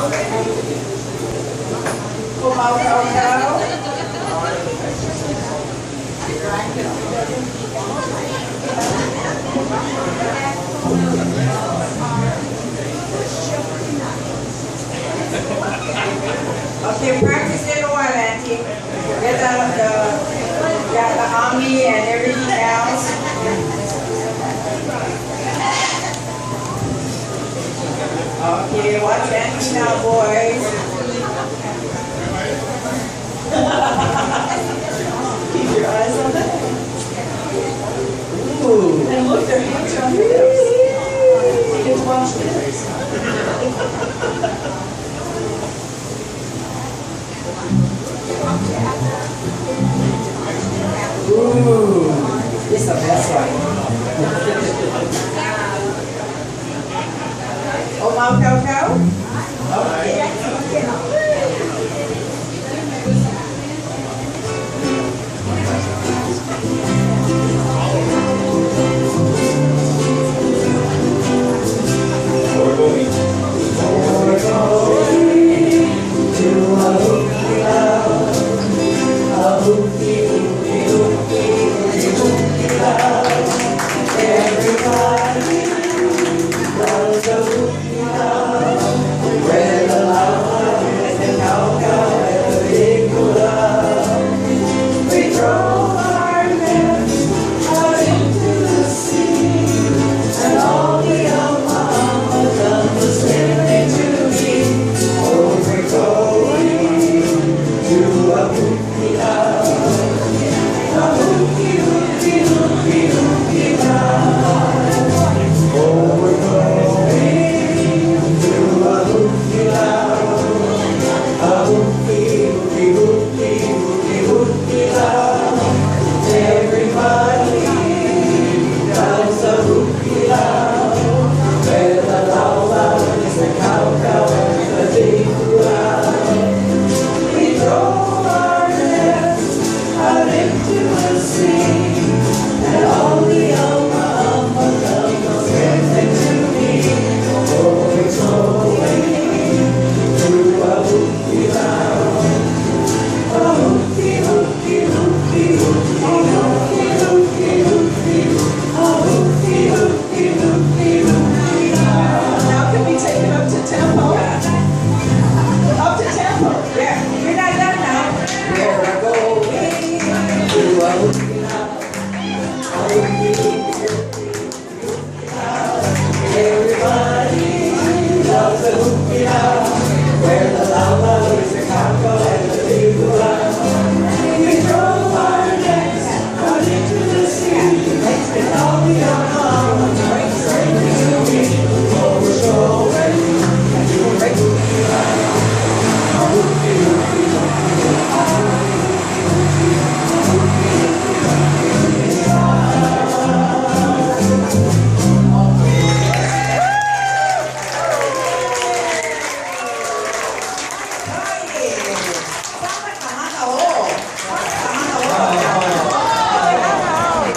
Okay, practice it a while, Auntie. Get the army and everything else. Okay, watch Auntie now, boys. Keep your eyes on that. Ooh. And look, their hands are on your hips. Get to watch this. Ooh, this is the best one. Oh, Mau Cow Cow? Okay.